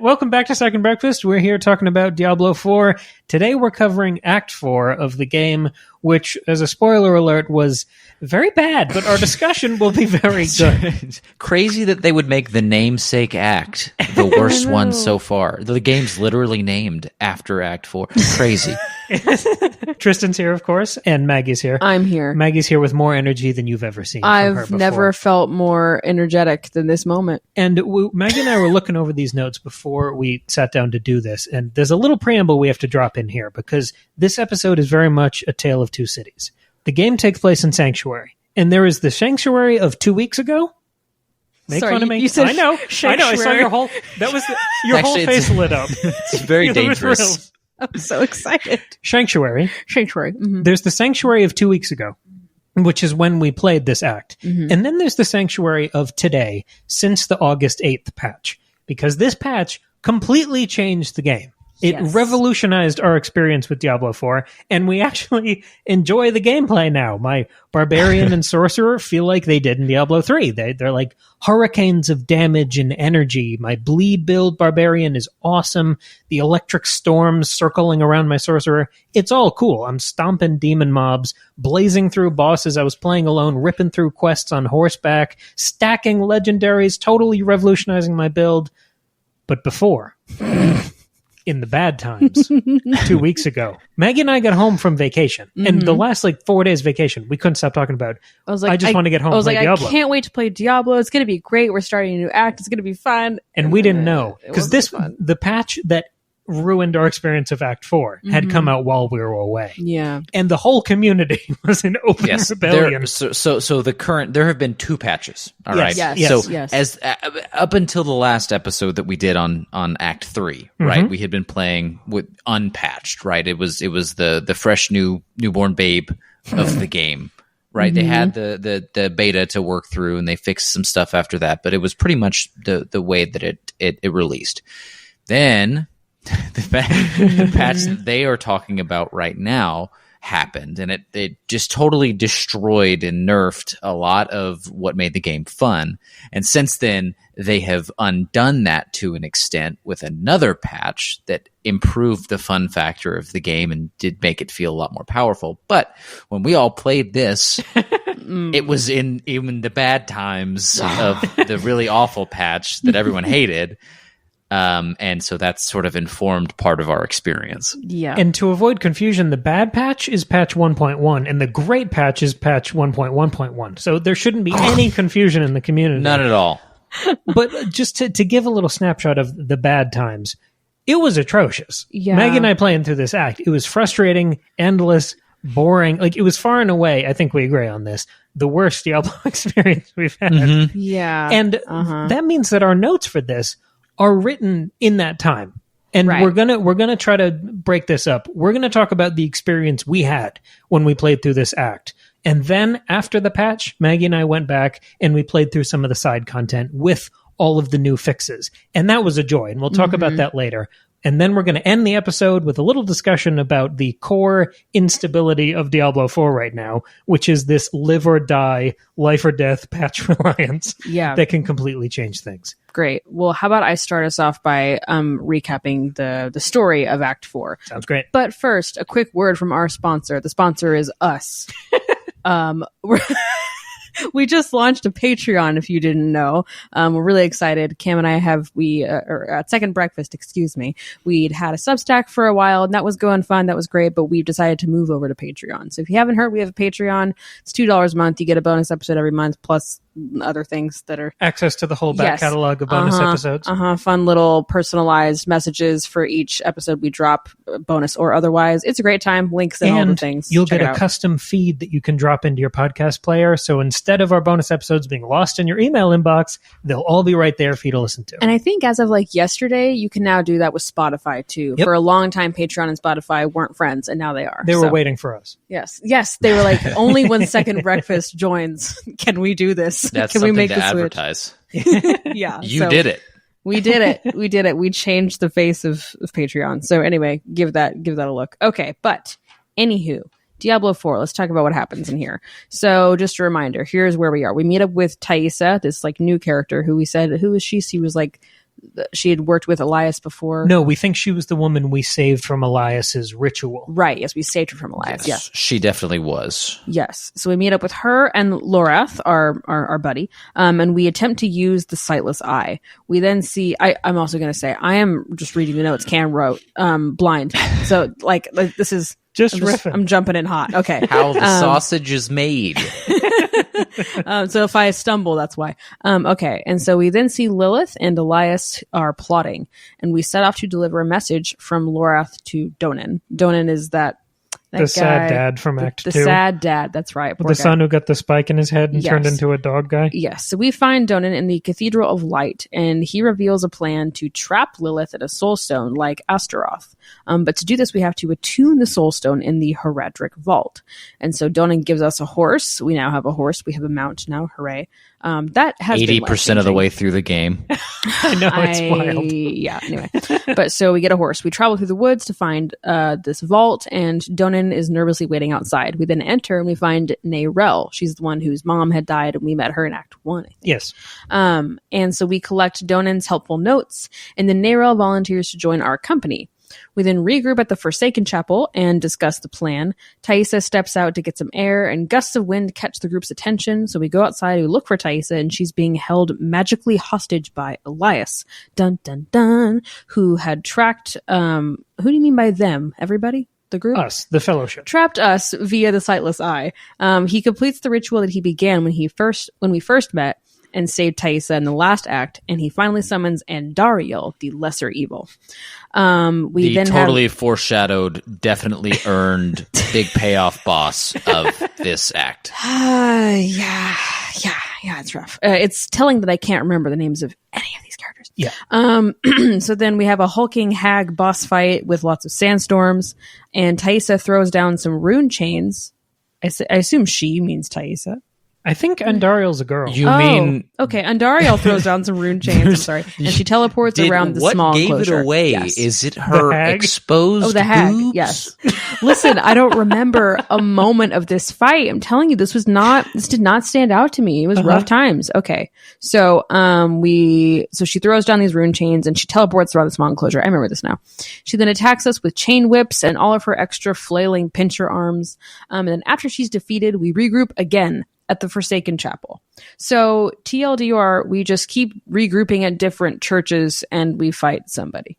Welcome back to Second Breakfast. We're here talking about Diablo IV. Today we're covering Act 4 of the game, which, as a spoiler alert, was very bad, but our discussion will be very good. Crazy that they would make the namesake act the worst one so far. The game's literally named after Act 4. Crazy. Tristan's here, of course, and Maggie's here. I'm here. Maggie's here with more energy than you've ever seen from her I've before. never felt more energetic than this moment. And Maggie and I were looking over these notes before we sat down to do this, and there's a little preamble we have to drop in here, because this episode is very much a tale of two cities. The game takes place in Sanctuary, and there is the Sanctuary of 2 weeks ago. Make fun of me. You said I know. I saw your whole. That was your Actually, whole face lit up. It's very dangerous. I'm so excited. Sanctuary. Mm-hmm. There's the Sanctuary of 2 weeks ago, which is when we played this act. Mm-hmm. And then there's the Sanctuary of today, since the August 8th patch, because this patch completely changed the game. It revolutionized our experience with Diablo IV, and we actually enjoy the gameplay now. My Barbarian and Sorcerer feel like they did in Diablo III. They're like hurricanes of damage and energy. My Bleed build Barbarian is awesome. The electric storms circling around my Sorcerer, it's all cool. I'm stomping demon mobs, blazing through bosses. I was playing alone, ripping through quests on horseback, stacking legendaries, totally revolutionizing my build. But before... in the bad times 2 weeks ago, Maggie and I got home from vacation, and the last 4 days vacation, we couldn't stop talking about. I just want to get home. And play Diablo. I can't wait to play Diablo. It's going to be great. We're starting a new act. It's going to be fun. And we didn't know, because the patch that ruined our experience of Act 4 had come out while we were away. Yeah. And the whole community was in open rebellion. So the current, there have been two patches. All right. Yes. So as up until the last episode that we did on Act 3, right? We had been playing with unpatched, right? It was the fresh newborn babe of the game. Right. They had the beta to work through, and they fixed some stuff after that, but it was pretty much the way that it released. Then the patch that they are talking about right now happened, and it just totally destroyed and nerfed a lot of what made the game fun. And since then, they have undone that to an extent with another patch that improved the fun factor of the game and did make it feel a lot more powerful. But when we all played this, it was in even the bad times of the really awful patch that everyone hated. And so that's sort of informed part of our experience. Yeah. And to avoid confusion, the bad patch is patch 1.1, and the great patch is patch 1.1.1. So there shouldn't be any confusion in the community. None at all. But just to give a little snapshot of the bad times, it was atrocious. Yeah. Maggie and I playing through this act, it was frustrating, endless, boring. It was far and away, I think we agree on this, the worst Diablo experience we've had. Yeah. And that means that our notes for this are written in that time. And we're gonna try to break this up. We're gonna talk about the experience we had when we played through this act. And then after the patch, Maggie and I went back and we played through some of the side content with all of the new fixes. And that was a joy. And we'll talk about that later. And then we're going to end the episode with a little discussion about the core instability of Diablo IV right now, which is this live or die, life or death patch reliance that can completely change things. Great. Well, how about I start us off by recapping the story of Act 4. Sounds great. But first, a quick word from our sponsor. The sponsor is us. We just launched a Patreon, if you didn't know. We're really excited. Cam and I at Second Breakfast, we'd had a Substack for a while, and that was going fun. That was great, but we've decided to move over to Patreon. So if you haven't heard, we have a Patreon. It's $2 a month. You get a bonus episode every month, plus other things that are... access to the whole back catalog of bonus episodes. Fun little personalized messages for each episode we drop, bonus or otherwise. It's a great time. Links and all the things. You'll get a custom feed that you can drop into your podcast player. So instead of our bonus episodes being lost in your email inbox, they'll all be right there for you to listen to. And I think as of yesterday, you can now do that with Spotify too. Yep. For a long time, Patreon and Spotify weren't friends, and now they are. They were waiting for us. Yes. They were like, only when Second Breakfast joins can we do this. That's can something we make to the advertise. Yeah. You did it. We did it. We changed the face of Patreon. So anyway, give that a look. Okay, but anywho, Diablo 4, let's talk about what happens in here. So just a reminder, here's where we are. We meet up with Thaisa, this new character who we said, who is she? She was she had worked with Elias before. No, we think she was the woman we saved from Elias's ritual. Right. Yes, we saved her from Elias. Yes. She definitely was. Yes. So we meet up with her and Lorath, our buddy, and we attempt to use the sightless eye. We then see. I'm also going to say I am just reading the notes Cam wrote, blind. So like this is I'm jumping in hot. Okay. How the sausage is made. So if I stumble, that's why. Okay. And so we then see Lilith and Elias are plotting, and we set off to deliver a message from Lorath to Donan. Donan is the sad dad from Act 2. The sad dad, that's right. With the son who got the spike in his head and turned into a dog guy? Yes. So we find Donan in the Cathedral of Light, and he reveals a plan to trap Lilith in a soul stone like Astaroth. But to do this, we have to attune the soul stone in the Heredric Vault. And so Donan gives us a horse. We now have a horse. We have a mount now. Hooray. That has 80% of the way through the game. I know, it's wild. Yeah, anyway. But so we get a horse. We travel through the woods to find this vault, and Donan is nervously waiting outside. We then enter and we find Nayrel. She's the one whose mom had died, and we met her in Act 1, I think. Yes. And so we collect Donan's helpful notes, and then Nayrel volunteers to join our company. We then regroup at the Forsaken Chapel and discuss the plan. Thaisa steps out to get some air, and gusts of wind catch the group's attention. So we go outside, we look for Thaisa, and she's being held magically hostage by Elias. Dun, dun, dun. Who had tracked, who do you mean by them? Everybody? The group? Us, the Fellowship. Trapped us via the sightless eye. He completes the ritual that he began when we first met, and saved Thaisa in the last act, and he finally summons Andariel, the lesser evil. We then totally foreshadowed, definitely earned big payoff boss of this act. Yeah, it's rough. It's telling that I can't remember the names of any of these characters. Yeah. So then we have a hulking hag boss fight with lots of sandstorms, and Thaisa throws down some rune chains. I assume she means Thaisa. I think Andariel's a girl. You mean... Okay, Andariel throws down some rune chains, I'm sorry. And she teleports around the small enclosure. What gave it away? Yes. Is it her exposed the hag, boobs? yes. Listen, I don't remember a moment of this fight. I'm telling you, this did not stand out to me. It was rough times. Okay. So, so she throws down these rune chains and she teleports around the small enclosure. I remember this now. She then attacks us with chain whips and all of her extra flailing pincher arms. And then after she's defeated, we regroup again at the Forsaken Chapel. So TLDR, we just keep regrouping at different churches and we fight somebody.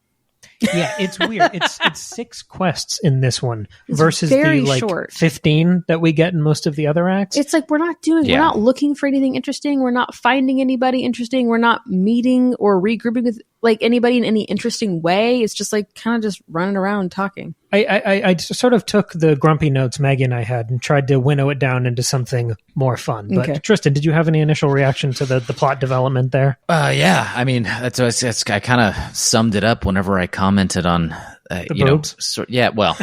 Yeah, it's weird. It's 6 quests in this one versus the short 15 that we get in most of the other acts. It's like we're not looking for anything interesting. We're not finding anybody interesting. We're not meeting or regrouping with like anybody in any interesting way. It's just like kind of just running around talking. I sort of took the grumpy notes Maggie and I had and tried to winnow it down into something more fun. But Tristan, did you have any initial reaction to the plot development there? Yeah. I mean, I kind of summed it up whenever I commented on, the boobs? Well,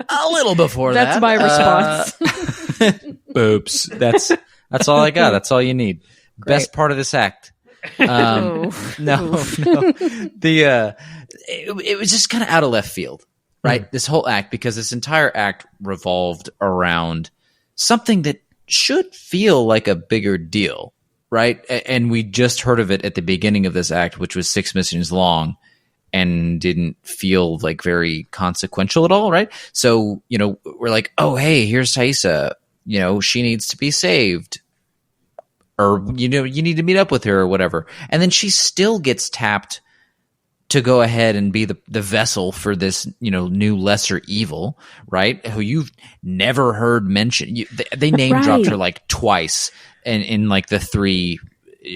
a little before That. That's my response. Boobs. That's all I got. That's all you need. Great. Best part of this act. No. It was just kind of out of left field, right? This whole act, because this entire act revolved around something that should feel like a bigger deal, right? And we just heard of it at the beginning of this act, which was 6 missions long and didn't feel like very consequential at all, right? So, we're like, oh, hey, here's Thaisa. She needs to be saved. Or, you need to meet up with her or whatever. And then she still gets tapped to go ahead and be the vessel for this, new lesser evil, right? Who you've never heard mentioned. They name dropped her like twice in like the 3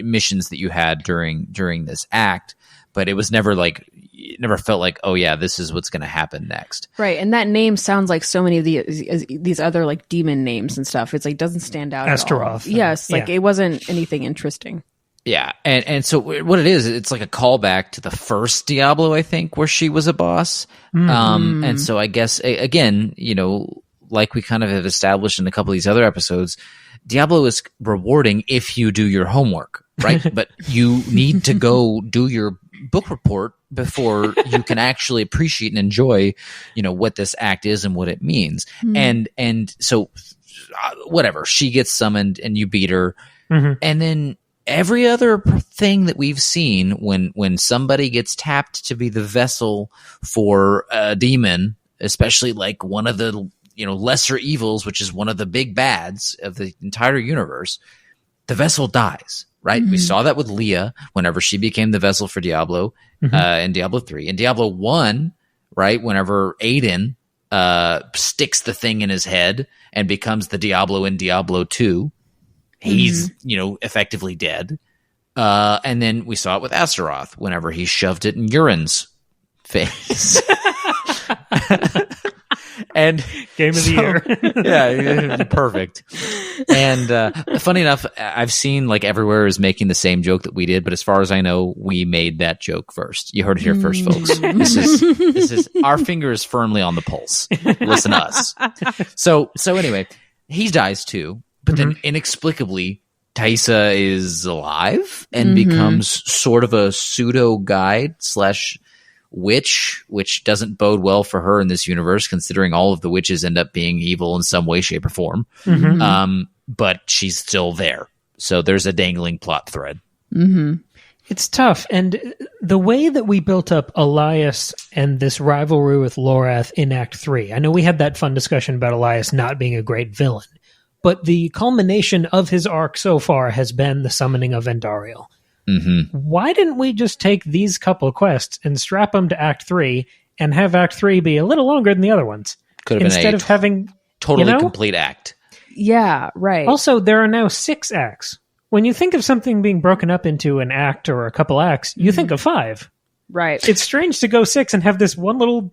missions that you had during this act. But it was never like, it never felt like, oh yeah, this is what's going to happen next. Right. And that name sounds like so many of these other like demon names and stuff. It's like, doesn't stand out Astaroth. at all. Yes. Like it wasn't anything interesting. Yeah. And so what it is, it's like a callback to the first Diablo, I think, where she was a boss. Mm-hmm. And so I guess, again, like we kind of have established in a couple of these other episodes, Diablo is rewarding if you do your homework, right? But you need to go do your book report before you can actually appreciate and enjoy, what this act is and what it means. Mm-hmm. And so whatever, she gets summoned and you beat her. Mm-hmm. And then every other thing that we've seen when somebody gets tapped to be the vessel for a demon, especially like one of the lesser evils, which is one of the big bads of the entire universe, the vessel dies, right? We saw that with Leah whenever she became the vessel for Diablo in Diablo 3. In Diablo 1, right, whenever Aiden sticks the thing in his head and becomes the Diablo in Diablo 2, he's, effectively dead. And then we saw it with Astaroth whenever he shoved it in Urine's face. And game of the year. Yeah, perfect. And funny enough, I've seen like everywhere is making the same joke that we did, but as far as I know, we made that joke first. You heard it here first, folks. This is our finger is firmly on the pulse. Listen to us. So anyway, he dies too, but then inexplicably Taisa is alive and becomes sort of a pseudo guide / witch, which doesn't bode well for her in this universe, considering all of the witches end up being evil in some way, shape, or form. But she's still there. So there's a dangling plot thread. It's tough. And the way that we built up Elias and this rivalry with Lorath in Act 3, I know we had that fun discussion about Elias not being a great villain, but the culmination of his arc so far has been the summoning of Endariel. Why didn't we just take these couple quests and strap them to Act 3 and have Act 3 be a little longer than the other ones? Could have instead been of having totally complete act. Yeah, right. Also, there are now 6 acts. When you think of something being broken up into an act or a couple acts, you think of 5. Right. It's strange to go 6 and have this one little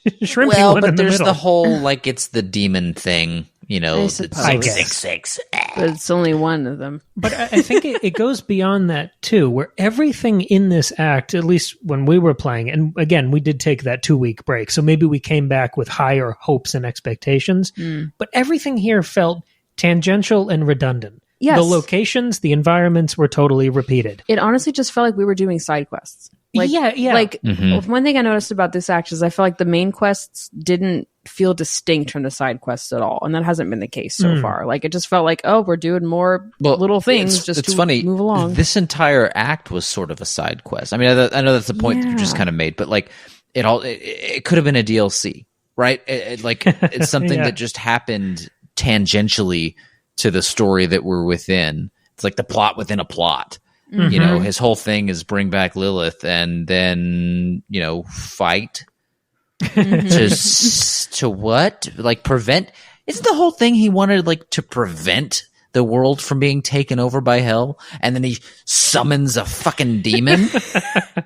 shrimpy Well, one but in the there's middle. the whole like it's the demon thing, suppose. it's I guess. 666. But it's only one of them. But I think it goes beyond that, too, where everything in this act, at least when we were playing, and again, we did take that 2-week break, so maybe we came back with higher hopes and expectations, but everything here felt tangential and redundant. Yes. The locations, the environments were totally repeated. It honestly just felt like we were doing side quests. Yeah. Like, one thing I noticed about this act is I felt like the main quests didn't feel distinct from the side quests at all, and that hasn't been the case so far. Like, it just felt like, oh, we're doing more little things just to funny. Move along. This entire act was sort of a side quest. I mean, I know that's the point that you just kind of made, but like, it could have been a DLC, right? It's something that just happened tangentially to the story that we're within. It's like the plot within a plot. His whole thing is bring back Lilith and then, fight to what? Like prevent? Isn't the whole thing he wanted like to prevent the world from being taken over by hell? And then he summons a fucking demon?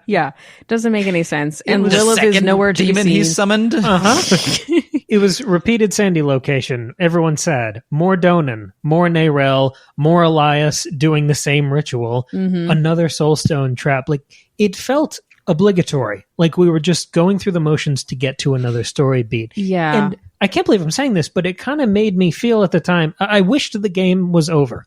Yeah. Doesn't make any sense. And The Lilith is second nowhere to be demon seen. he summoned? It was repeated Sandy location. Everyone said more Donan, more Narel, more Elias doing the same ritual, another soulstone trap. Like, it felt obligatory. Like we were just going through the motions to get to another story beat. Yeah. And I can't believe I'm saying this, but it kind of made me feel at the time, I wished the game was over.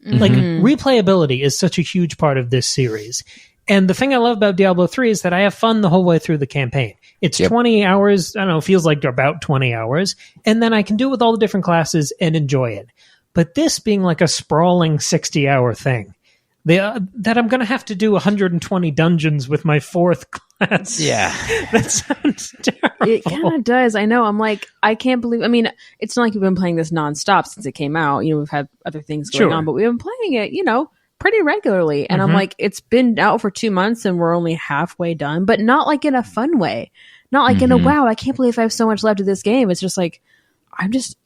Like, replayability is such a huge part of this series. And the thing I love about Diablo 3 is that I have fun the whole way through the campaign. It's 20 hours, I don't know, feels like about 20 hours, and then I can do it with all the different classes and enjoy it. But this being like a sprawling 60-hour thing, that I'm going to have to do 120 dungeons with my 4th class. Yeah. That sounds terrible. It kind of does. I know. I'm like, I can't believe. I mean, it's not like we've been playing this nonstop since it came out. We've had other things going on, but we've been playing it, pretty regularly. And I'm like, it's been out for 2 months and we're only halfway done, but not like in a fun way. Not like in a, wow, I can't believe I have so much left of this game. It's just like, I'm just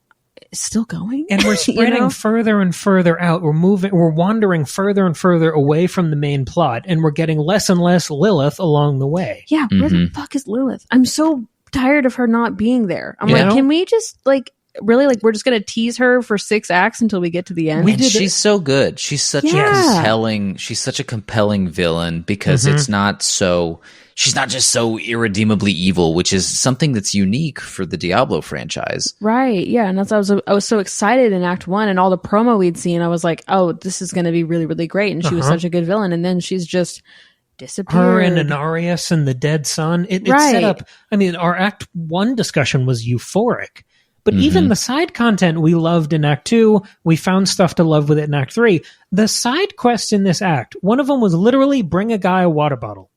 still going. And we're spreading further and further out. We're wandering further and further away from the main plot, and we're getting less and less Lilith along the way. Yeah, where the fuck is Lilith? I'm so tired of her not being there. I'm like, can we just really we're just going to tease her for 6 acts until we get to the end? She's so good. She's such a compelling villain because it's not so, she's not just so irredeemably evil, which is something that's unique for the Diablo franchise. Right. Yeah. And that's I was so excited in Act 1 and all the promo we'd seen. I was like, oh, this is going to be really, really great. And she was such a good villain. And then she's just disappeared. Her and Anarius and the dead son. It set up, I mean, our Act 1 discussion was euphoric. But even the side content we loved in Act 2, we found stuff to love with it in Act 3. The side quests in this act, one of them was literally bring a guy a water bottle.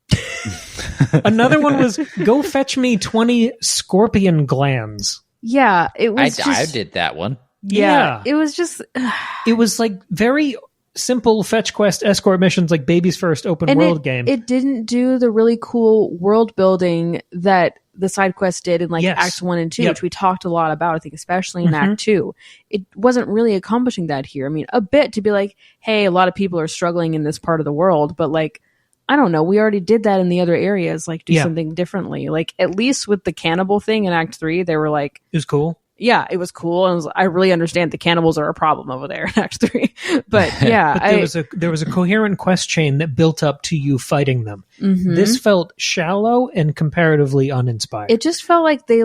Another one was go fetch me 20 scorpion glands. Yeah, it was I did that one. Yeah, it was just... it was like very simple fetch quest escort missions, like Baby's first open world game. It didn't do the really cool world building that the side quest did in Acts 1 and 2, which we talked a lot about, I think, especially in Act 2. It wasn't really accomplishing that here. I mean, a bit to be like, hey, a lot of people are struggling in this part of the world, but like, I don't know, we already did that in the other areas, like do something differently. Like at least with the cannibal thing in Act 3, they were like... It was cool. Yeah, it was cool. And I really understand the cannibals are a problem over there in Act 3. But yeah. But there was a coherent quest chain that built up to you fighting them. This felt shallow and comparatively uninspired. It just felt like they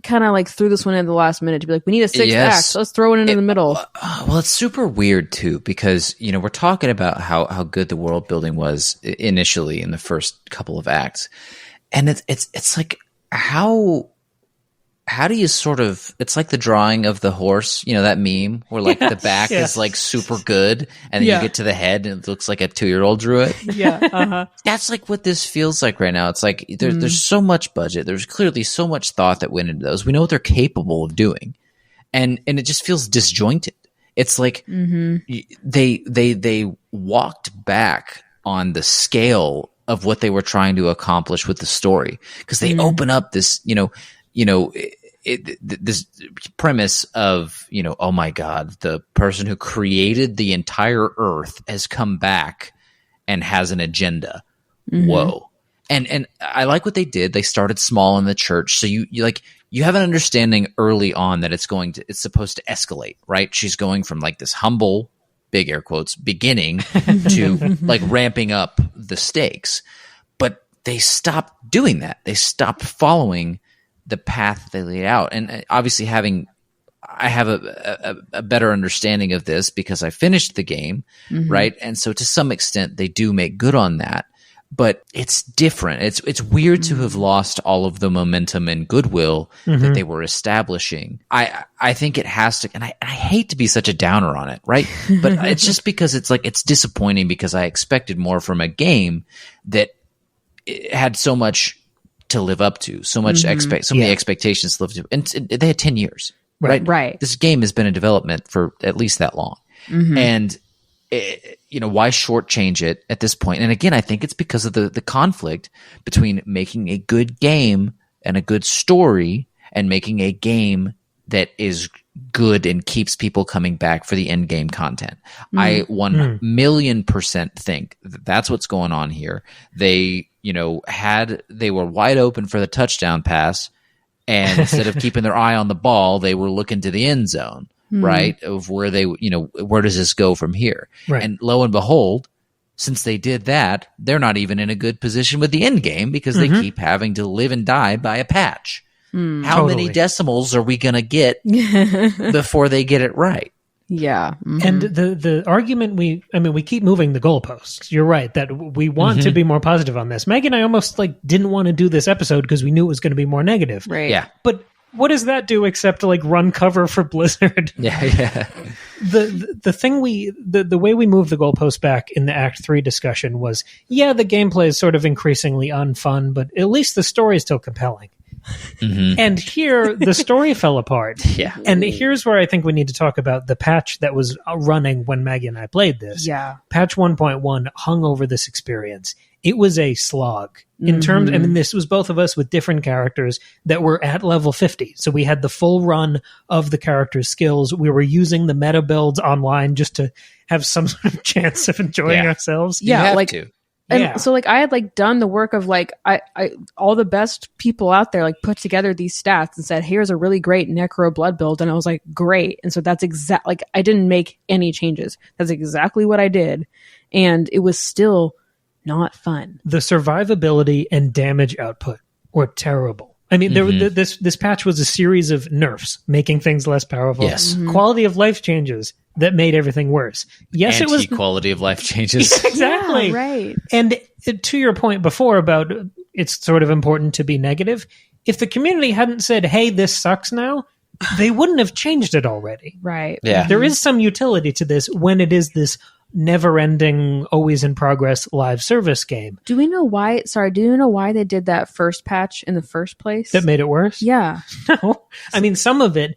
kind of threw this one in at the last minute to be like, we need a sixth act, so let's throw it into the middle. Well, it's super weird too, because we're talking about how good the world building was initially in the first couple of acts, and it's like how do you sort of, it's like the drawing of the horse, that meme where like the back is like super good and then you get to the head and it looks like a 2-year-old drew it. That's like what this feels like right now. It's like there's so much budget. There's clearly so much thought that went into those. We know what they're capable of doing. And it just feels disjointed. It's like they walked back on the scale of what they were trying to accomplish with the story, because they open up this, this premise of, oh my God, the person who created the entire earth has come back and has an agenda. Whoa. And I like what they did. They started small in the church. So you have an understanding early on that it's supposed to escalate, right? She's going from like this humble, big air quotes, beginning to like ramping up the stakes. But they stopped doing that. They stopped following the path they laid out. And obviously I have a better understanding of this because I finished the game, right? And so to some extent they do make good on that, but it's different. It's weird to have lost all of the momentum and goodwill that they were establishing. I think it has to, and I hate to be such a downer on it, right? But it's just because it's disappointing, because I expected more from a game that had so much to live up to, so much many expectations to live to, and they had 10 years, right? This game has been in development for at least that long, and why shortchange it at this point? And again, I think it's because of the conflict between making a good game and a good story, and making a game that is good and keeps people coming back for the end game content. I 1,000,000% think that's what's going on here. They they were wide open for the touchdown pass, and instead of keeping their eye on the ball, they were looking to the end zone, right? Of where where does this go from here? Right. And lo and behold, since they did that, they're not even in a good position with the end game, because they keep having to live and die by a patch. How many decimals are we going to get before they get it right? Yeah. And the argument we keep moving the goalposts. You're right that we want to be more positive on this. Meg and I almost didn't want to do this episode because we knew it was going to be more negative. Right. Yeah. But what does that do except to run cover for Blizzard? Yeah. The thing the way we moved the goalpost back in the Act 3 discussion was, the gameplay is sort of increasingly unfun, but at least the story is still compelling. And here the story fell apart. Yeah. And here's where I think we need to talk about the patch that was running when Maggie and I played this. Yeah. Patch 1.1 hung over this experience. It was a slog in terms, this was both of us with different characters that were at level 50. So we had the full run of the character's skills. We were using the meta builds online just to have some sort of chance of enjoying ourselves. Yeah. And so I had done the work of I all the best people out there put together these stats and said, here's a really great necro blood build. And I was like, great. And so that's I didn't make any changes. That's exactly what I did. And it was still not fun. The survivability and damage output were terrible. I mean, this patch was a series of nerfs, making things less powerful. Yes. Quality of life changes that made everything worse. Yes, it was quality of life changes. Exactly. Yeah, right. And to your point before about it's sort of important to be negative, if the community hadn't said, hey, this sucks now, they wouldn't have changed it already. Right. Yeah. There is some utility to this when it is this never-ending, always in progress live service game. Do we know why? Sorry, do you know why they did that first patch in the first place? That made it worse? Yeah. No. I mean, some of it,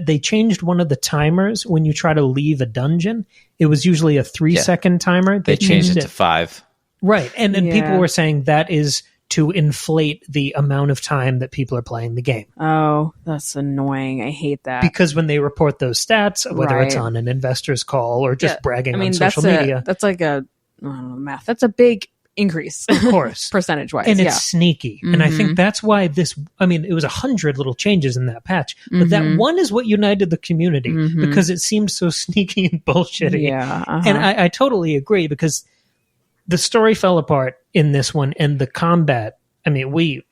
they changed one of the timers when you try to leave a dungeon. It was usually a 3-second timer. They changed it to 5. Right. And people were saying that is to inflate the amount of time that people are playing the game. Oh, that's annoying. I hate that. Because when they report those stats, whether it's on an investor's call or just bragging on social media. That's like I don't know, math. That's a big increase. Of course. Percentage-wise. And it's sneaky. And I think that's why it was 100 little changes in that patch. But that one is what united the community because it seemed so sneaky and bullshitty. Yeah. And I totally agree because the story fell apart in this one, and the combat, I mean, we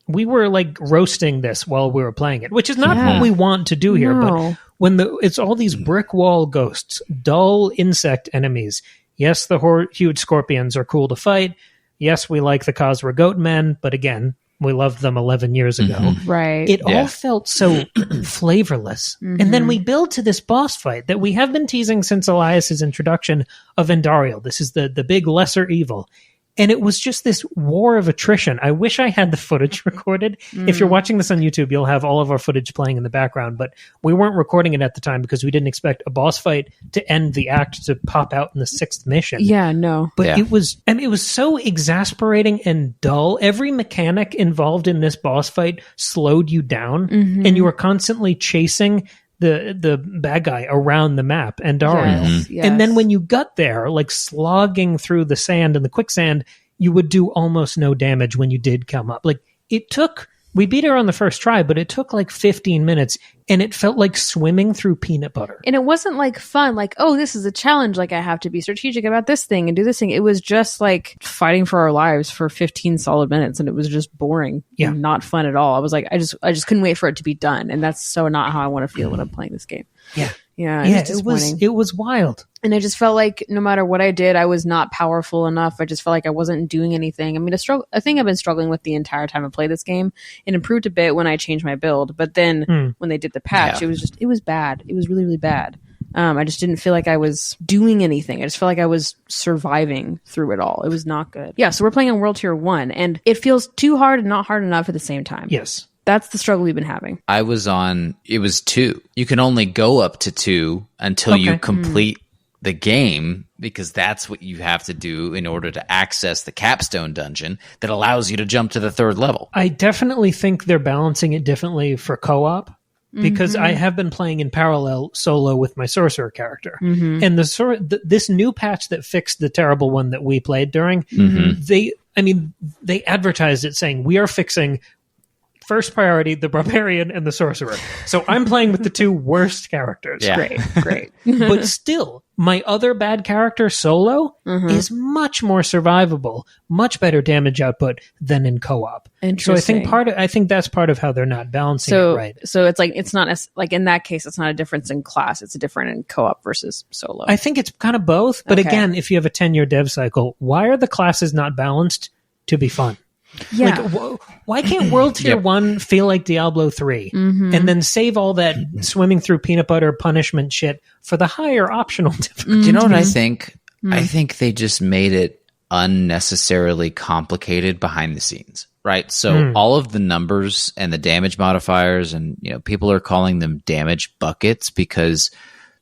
were like roasting this while we were playing it, which is not what we want to do here. No. But when it's all these brick wall ghosts, dull insect enemies. Yes, the huge scorpions are cool to fight. Yes, we like the Khazra goat men, but again, we loved them 11 years ago. Right. It all felt so flavorless. And then we build to this boss fight that we have been teasing since Elias's introduction of Endariel. This is the big lesser evil. And it was just this war of attrition. I wish I had the footage recorded. If you're watching this on YouTube, you'll have all of our footage playing in the background. But we weren't recording it at the time because we didn't expect a boss fight to end the act to pop out in the 6th mission. Yeah, no. But it was so exasperating and dull. Every mechanic involved in this boss fight slowed you down, and you were constantly chasing the bad guy around the map, Endariel. Yes. And then when you got there, like slogging through the sand and the quicksand, you would do almost no damage when you did come up. Like we beat her on the first try, but it took like 15 minutes and it felt like swimming through peanut butter. And it wasn't like fun, like, oh, this is a challenge, like I have to be strategic about this thing and do this thing. It was just like fighting for our lives for 15 solid minutes, and it was just boring and not fun at all. I was like, I just couldn't wait for it to be done. And that's so not how I want to feel when I'm playing this game. Yeah, it was wild. And I just felt like no matter what I did, I was not powerful enough. I just felt like I wasn't doing anything. I mean, a thing I've been struggling with the entire time I played this game. It improved a bit when I changed my build, but then when they did the patch, it was bad. It was really, really bad. I just didn't feel like I was doing anything. I just felt like I was surviving through it all. It was not good. Yeah, so we're playing on World Tier 1, and it feels too hard and not hard enough at the same time. Yes. That's the struggle we've been having. It was 2. You can only go up to 2 until you complete the game, because that's what you have to do in order to access the capstone dungeon that allows you to jump to the 3rd level. I definitely think they're balancing it differently for co-op, because I have been playing in parallel solo with my sorcerer character. And this new patch that fixed the terrible one that we played during, they advertised it saying, we are fixing first priority, the barbarian and the sorcerer. So I'm playing with the 2 worst characters. Yeah. Great. But still, my other bad character, Solo, is much more survivable, much better damage output than in co-op. So I think that's part of how they're not balancing it right. So it's like, it's not as, like in that case, it's not a difference in class. It's a difference in co-op versus solo. I think it's kind of both. But again, if you have a 10-year dev cycle, why are the classes not balanced to be fun? Yeah. Like, why can't World Tier 1 feel like Diablo 3 and then save all that swimming through peanut butter punishment shit for the higher optional difficulty? Do you know what I think? I think they just made it unnecessarily complicated behind the scenes, right? So all of the numbers and the damage modifiers, and people are calling them damage buckets because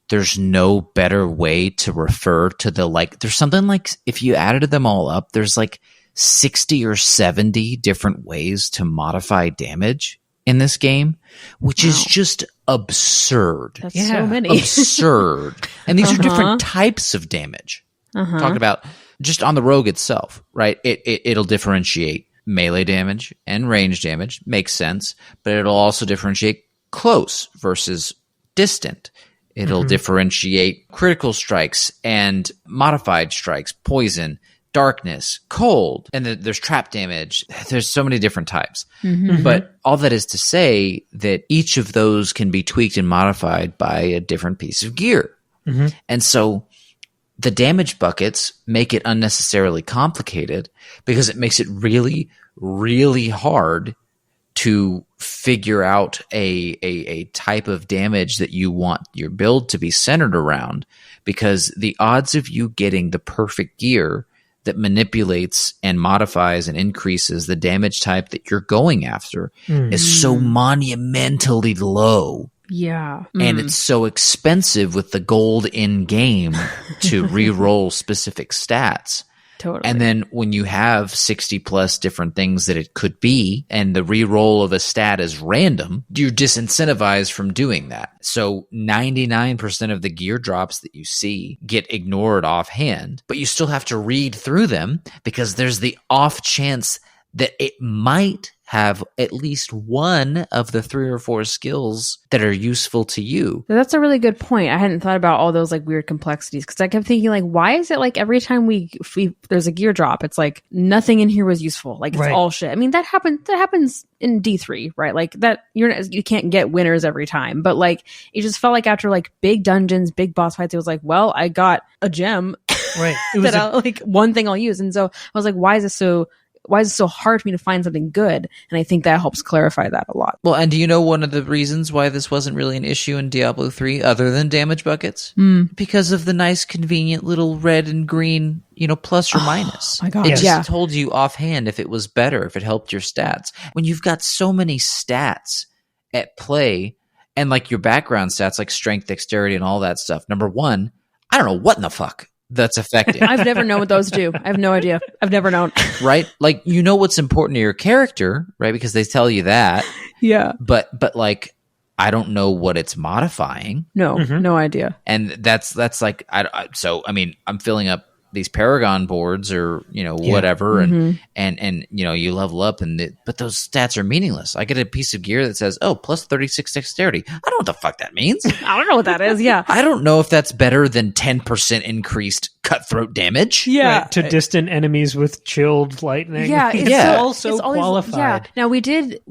there's no better way to refer to there's something like, if you added them all up, there's like 60 or 70 different ways to modify damage in this game, which is just absurd. That's so many. Absurd. And these are different types of damage. Talking about just on the rogue itself, right? It'll differentiate melee damage and range damage. Makes sense. But it'll also differentiate close versus distant. It'll differentiate critical strikes and modified strikes, poison, darkness, cold, and there's trap damage. There's so many different types. But all that is to say that each of those can be tweaked and modified by a different piece of gear. And so the damage buckets make it unnecessarily complicated because it makes it really, really hard to figure out a type of damage that you want your build to be centered around, because the odds of you getting the perfect gear that manipulates and modifies and increases the damage type that you're going after is so monumentally low. Yeah. And it's so expensive with the gold in game to re-roll specific stats. Totally. And then when you have 60 plus different things that it could be, and the re-roll of a stat is random, you're disincentivized from doing that. So 99% of the gear drops that you see get ignored offhand, but you still have to read through them because there's the off chance that it might have at least one of the 3 or 4 skills that are useful to you. That's a really good point. I hadn't thought about all those like weird complexities, because I kept thinking like, why is it like every time there's a gear drop, it's like nothing in here was useful. Like it's all shit. I mean, that happens in D3, right? Like that you can't get winners every time, but like it just felt like after like big dungeons, big boss fights, it was like, well, I got a gem, right? It was like one thing I'll use, and so I was like, why is it so hard for me to find something good? And I think that helps clarify that a lot. Well, and do you know one of the reasons why this wasn't really an issue in Diablo 3 other than damage buckets? Because of the nice, convenient little red and green, plus or minus. My God. It just told you offhand if it was better, if it helped your stats. When you've got so many stats at play, and like your background stats like strength, dexterity, and all that stuff, number one, I don't know what in the fuck that's affecting. I've never known what those do. I have no idea. I've never known. Right? Like, what's important to your character, right? Because they tell you that. Yeah. But like, I don't know what it's modifying. No, no idea. And that's like, so, I mean, I'm filling up these Paragon boards or, whatever. And you level up but those stats are meaningless. I get a piece of gear that says, plus 36 dexterity. I don't know what the fuck that means. I don't know what that is. Yeah. I don't know if that's better than 10% incurred cutthroat damage. Yeah. Right, to distant enemies with chilled lightning. Yeah. It's also qualified. Yeah. Now we did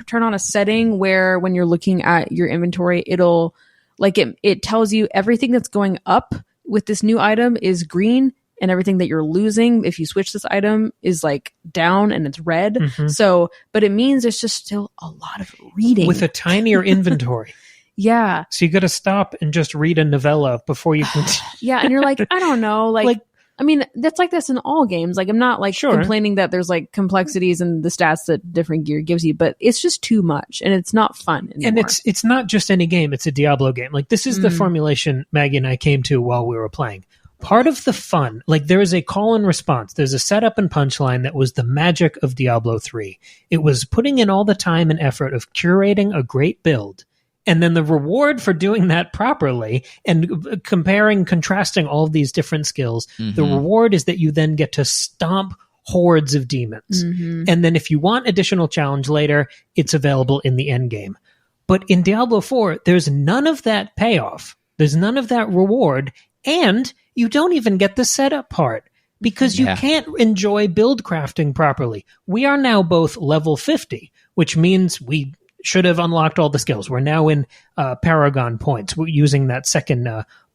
turn on a setting where when you're looking at your inventory, it'll like it tells you everything that's going up with this new item is green, and everything that you're losing if you switch this item is like down and it's red. So, but it means there's just still a lot of reading with a tinier inventory. Yeah. So you got to stop and just read a novella before you can. Yeah. And you're like, I don't know. Like, I mean, that's like this in all games. Like, I'm not like complaining that there's like complexities and the stats that different gear gives you, but it's just too much and it's not fun anymore. And it's not just any game. It's a Diablo game. Like, this is the formulation Maggie and I came to while we were playing. Part of the fun, like there is a call and response. There's a setup and punchline that was the magic of Diablo 3. It was putting in all the time and effort of curating a great build. And then the reward for doing that properly and contrasting all of these different skills, the reward is that you then get to stomp hordes of demons. And then if you want additional challenge later, it's available in the end game. But in Diablo 4, there's none of that payoff. There's none of that reward. And you don't even get the setup part because you can't enjoy build crafting properly. We are now both level 50, which means we should have unlocked all the skills. We're now in Paragon points. We're using that second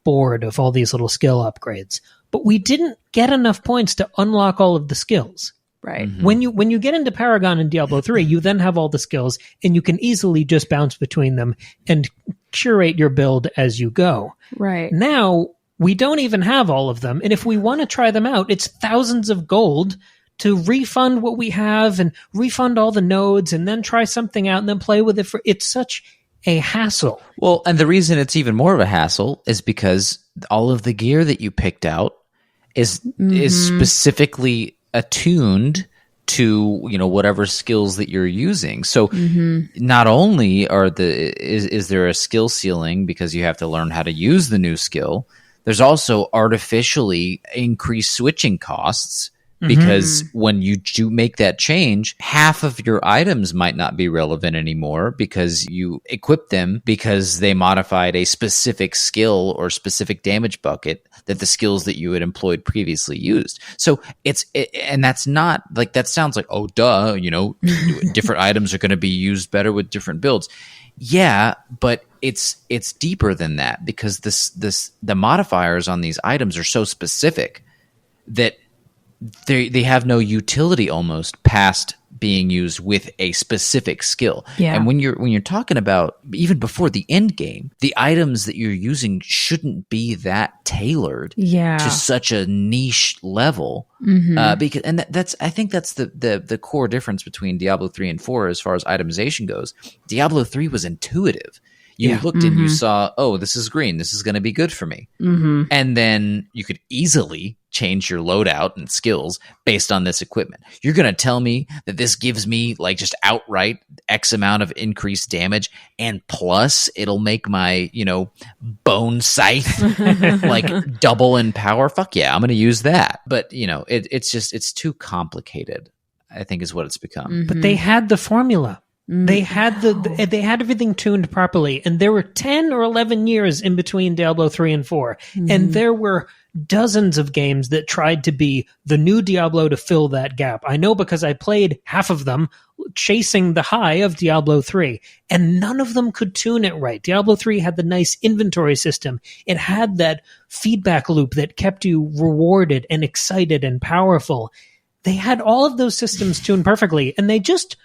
board of all these little skill upgrades. But we didn't get enough points to unlock all of the skills. Right. When you get into Paragon and Diablo 3, you then have all the skills, and you can easily just bounce between them and curate your build as you go. Right. Now, we don't even have all of them, and if we want to try them out, it's thousands of gold to refund what we have and refund all the nodes and then try something out and then play with it it's such a hassle. Well, and the reason it's even more of a hassle is because all of the gear that you picked out is specifically attuned to, whatever skills that you're using. So not only is there a skill ceiling because you have to learn how to use the new skill, there's also artificially increased switching costs. Because when you do make that change, half of your items might not be relevant anymore because you equip them because they modified a specific skill or specific damage bucket that the skills that you had employed previously used. So and that's not like, that sounds like, oh, duh, different items are going to be used better with different builds. Yeah, but it's deeper than that because the modifiers on these items are so specific that they have no utility almost past being used with a specific skill. Yeah. And when you're talking about even before the end game, the items that you're using shouldn't be that tailored to such a niche level. Because I think that's the core difference between Diablo 3 and 4 as far as itemization goes. Diablo 3 was intuitive. You looked and you saw, oh, this is green. This is going to be good for me. And then you could easily change your loadout and skills based on this equipment. You're going to tell me that this gives me like just outright X amount of increased damage, and plus it'll make my, bone scythe like double in power. Fuck yeah, I'm going to use that. But, it's too complicated, I think is what it's become. But they had the formula. They had they had everything tuned properly, and there were 10 or 11 years in between Diablo 3 and 4, and there were dozens of games that tried to be the new Diablo to fill that gap. I know because I played half of them chasing the high of Diablo 3, and none of them could tune it right. Diablo 3 had the nice inventory system. It had that feedback loop that kept you rewarded and excited and powerful. They had all of those systems tuned perfectly, and they just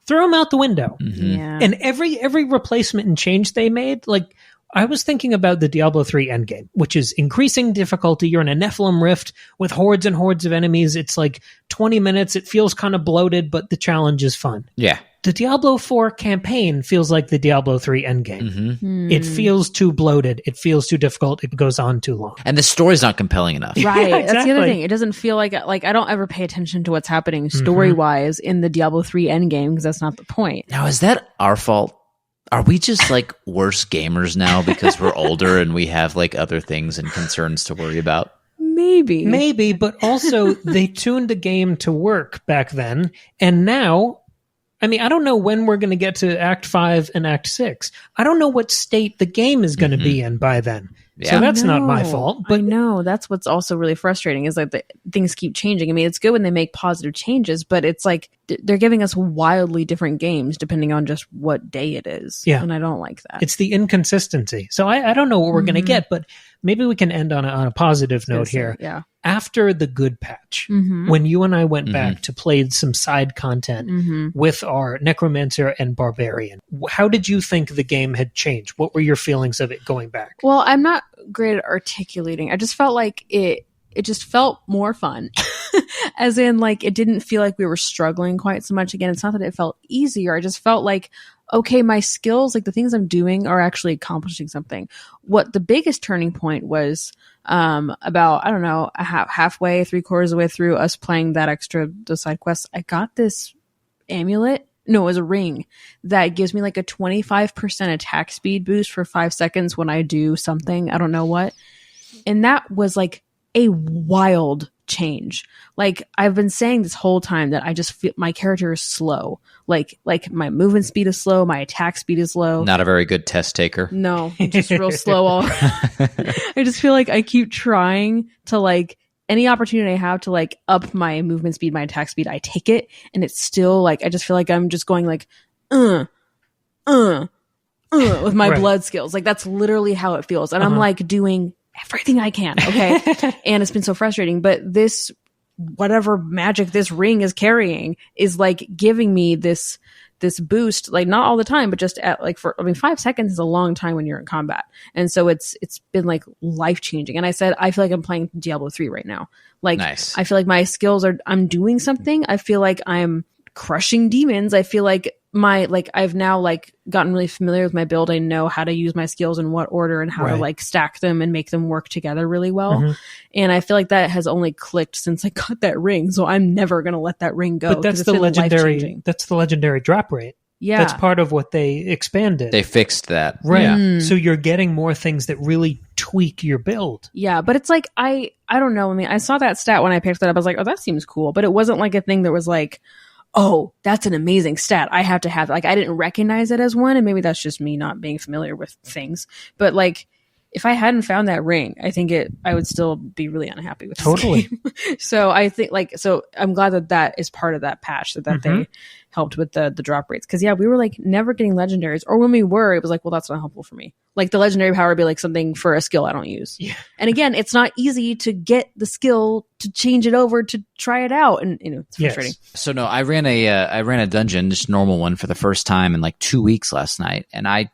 throw them out the window. And every replacement and change they made, like I was thinking about the Diablo 3 endgame, which is increasing difficulty. You're in a Nephilim rift with hordes and hordes of enemies. It's like 20 minutes. It feels kind of bloated, but the challenge is fun. Yeah. The Diablo 4 campaign feels like the Diablo 3 endgame. It feels too bloated. It feels too difficult. It goes on too long. And the story's not compelling enough. Right. Yeah, That's the other thing. It doesn't feel like I don't ever pay attention to what's happening story-wise in the Diablo 3 endgame, because that's not the point. Now, is that our fault? Are we just like worse gamers now because we're older and we have like other things and concerns to worry about? Maybe, but also they tuned the game to work back then, and now, I mean, I don't know when we're going to get to Act 5 and Act 6. I don't know what state the game is going to be in by then. Yeah. So that's not my fault. But no, that's what's also really frustrating is like things keep changing. I mean, it's good when they make positive changes, but it's like they're giving us wildly different games depending on just what day it is. Yeah. And I don't like that. It's the inconsistency. So I don't know what we're going to get, but maybe we can end on a positive note here. Yeah. After the good patch, when you and I went back to play some side content with our Necromancer and Barbarian, how did you think the game had changed? What were your feelings of it going back? Well, I'm not great at articulating. I just felt like it just felt more fun. As in, like, it didn't feel like we were struggling quite so much. Again, it's not that it felt easier. I just felt like, okay, my skills, like the things I'm doing are actually accomplishing something. What the biggest turning point was about, I don't know, halfway, 3/4 of the way through us playing those side quests, I got this amulet. No, it was a ring that gives me like a 25% attack speed boost for 5 seconds when I do something. I don't know what. And that was like a wild change. Like I've been saying this whole time that I just feel my character is slow. Like my movement speed is slow. My attack speed is low. Not a very good test taker. No, just real slow. I just feel like I keep trying to like any opportunity I have to like up my movement speed, my attack speed, I take it. And it's still like, I just feel like I'm just going like, with my blood skills. Like that's literally how it feels. And I'm like doing everything I can. Okay. And it's been so frustrating, but this, whatever magic this ring is carrying is like giving me this boost, like not all the time, but just at like 5 seconds is a long time when you're in combat. And so it's been like life changing. And I said, I feel like I'm playing Diablo 3 right now. Like, nice. I feel like my skills I'm doing something. I feel like I'm crushing demons. I feel like I've now like gotten really familiar with my build. I know how to use my skills in what order and how to like stack them and make them work together really well. And I feel like that has only clicked since I got that ring. So I'm never going to let that ring go. But that's the legendary drop rate. Yeah. That's part of what they expanded. They fixed that. Right. Yeah. So you're getting more things that really tweak your build. Yeah. But it's like, I don't know. I mean, I saw that stat when I picked that up. I was like, oh, that seems cool. But it wasn't like a thing that was like, oh, that's an amazing stat. I have to have, like, I didn't recognize it as one, and maybe that's just me not being familiar with things. But like, if I hadn't found that ring, I think I would still be really unhappy with this game. So I think so I'm glad that is part of that patch that they helped with the drop rates. Cause yeah, we were like never getting legendaries, or when we were, it was like, well, that's not helpful for me. Like the legendary power would be like something for a skill I don't use. Yeah. And again, it's not easy to get the skill to change it over to try it out. And, it's frustrating. Yes. So no, I ran a dungeon, just normal one, for the first time in like 2 weeks last night. And I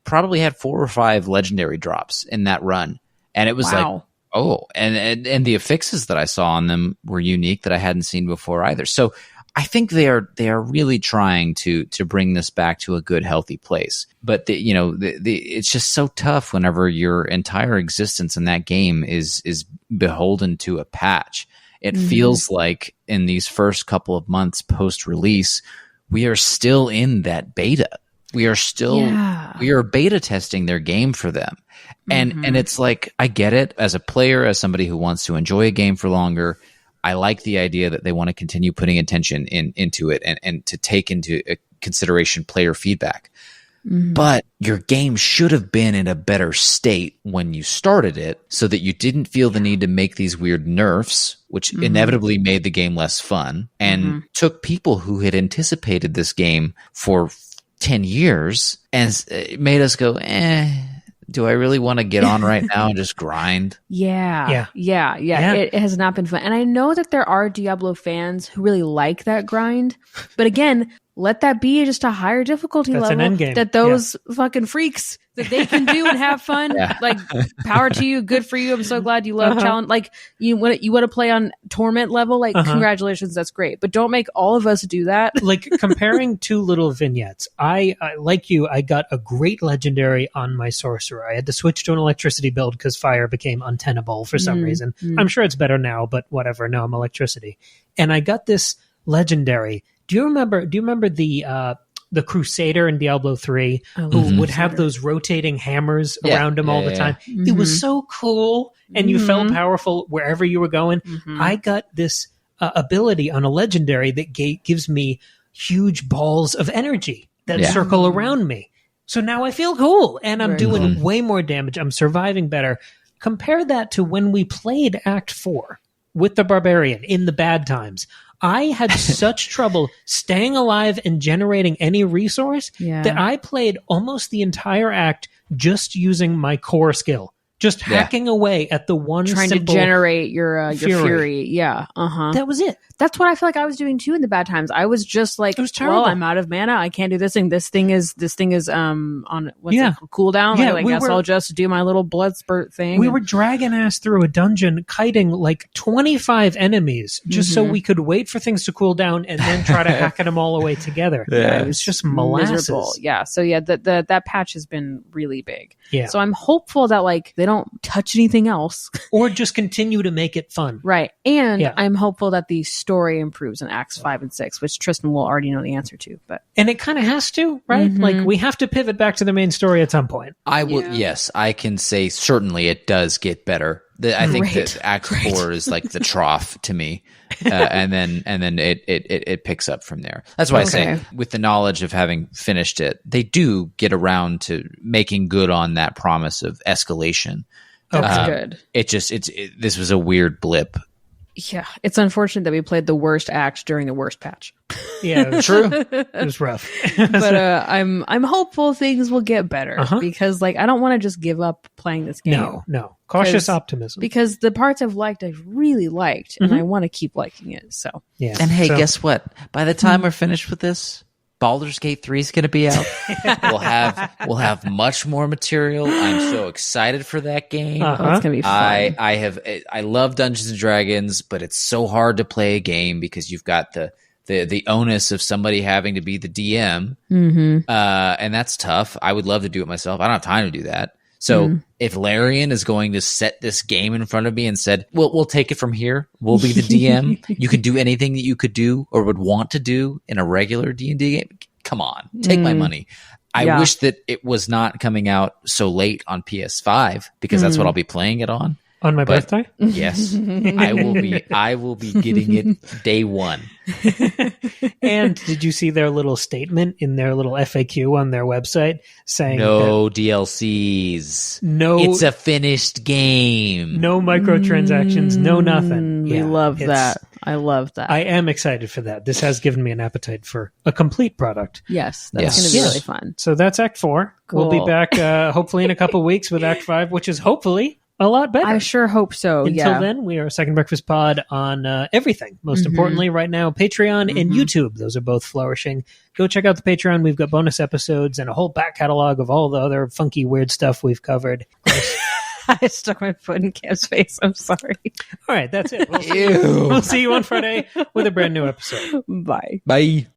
probably had 4 or 5 legendary drops in that run. And it was like, oh, and the affixes that I saw on them were unique that I hadn't seen before either. So I think they are really trying to bring this back to a good, healthy place. But it's just so tough whenever your entire existence in that game is beholden to a patch. It feels like in these first couple of months post-release, we are still in that beta. We are beta testing their game for them. And it's like, I get it as a player, as somebody who wants to enjoy a game for longer. I like the idea that they want to continue putting attention into it and to take into consideration player feedback. But your game should have been in a better state when you started it so that you didn't feel the need to make these weird nerfs, which inevitably made the game less fun and took people who had anticipated this game for 10 years and made us go, do I really want to get on right now and just grind? Yeah. It has not been fun. And I know that there are Diablo fans who really like that grind. But again, let that be just a higher difficulty level that those fucking freaks that they can do and have fun. Like, power to you. Good for you. I'm so glad you love challenge. Like, you want to play on torment level. Like, congratulations. That's great. But don't make all of us do that. Like, comparing 2 little vignettes, I like you, I got a great legendary on my sorcerer. I had to switch to an electricity build because fire became untenable for some reason. I'm sure it's better now, but whatever. No, I'm electricity. And I got this legendary. Do you remember the Crusader in Diablo 3 who would have those rotating hammers around him all the time? It was so cool, and you felt powerful wherever you were going. I got this ability on a legendary that gives me huge balls of energy that circle around me. So now I feel cool, and I'm doing way more damage. I'm surviving better. Compare that to when we played Act 4 with the Barbarian in the bad times. I had such trouble staying alive and generating any resource that I played almost the entire act just using my core skill. Just hacking away at the one trying to generate your fury. Yeah. That was it. That's what I feel like I was doing too in the bad times. I was just like, well, I'm out of mana. I can't do this thing. This thing is on what's it, cooldown. Yeah, I guess I'll just do my little blood spurt thing. We were dragging ass through a dungeon, kiting like 25 enemies just so we could wait for things to cool down and then try to hack them all away together. It was just molasses. Miserable. Yeah. So that patch has been really big. Yeah. So I'm hopeful that like they don't touch anything else or just continue to make it fun. Right. And I'm hopeful that the story improves in Acts 5 and 6, which Tristan will already know the answer to. And it kind of has to, right? Like, we have to pivot back to the main story at some point. I will. Yes, I can say certainly it does get better. I think that Act 4 is like the trough to me, and then it picks up from there. That's why I say, with the knowledge of having finished it, they do get around to making good on that promise of escalation. That's good. This was a weird blip. Yeah, it's unfortunate that we played the worst act during the worst patch. Yeah, true. It was rough. But I'm hopeful things will get better because like I don't want to just give up playing this game. No. Cautious optimism. Because the parts I've really liked and I want to keep liking it. So yeah. And hey, guess what? By the time we're finished with this, Baldur's Gate 3 is going to be out. We'll have much more material. I'm so excited for that game. It's going to be fun. I love Dungeons and Dragons, but it's so hard to play a game because you've got the onus of somebody having to be the DM, and that's tough. I would love to do it myself. I don't have time to do that. So if Larian is going to set this game in front of me and said, we'll take it from here. We'll be the DM. You can do anything that you could do or would want to do in a regular D&D game. Come on, take my money. I wish that it was not coming out so late on PS5 because that's what I'll be playing it on. On my birthday? Yes. I will be getting it day one. And did you see their little statement in their little FAQ on their website saying no DLCs. It's a finished game. No microtransactions, no nothing. We love that. I love that. I am excited for that. This has given me an appetite for a complete product. Yes, that's going to be really fun. So that's Act 4. Cool. We'll be back hopefully in a couple weeks with Act 5, which is hopefully a lot better. I sure hope so. Until then, we are Second Breakfast Pod on everything. Most importantly, right now, Patreon and YouTube. Those are both flourishing. Go check out the Patreon. We've got bonus episodes and a whole back catalog of all the other funky, weird stuff we've covered. I stuck my foot in Cam's face. I'm sorry. All right, that's it. We'll see you on Friday with a brand new episode. Bye. Bye.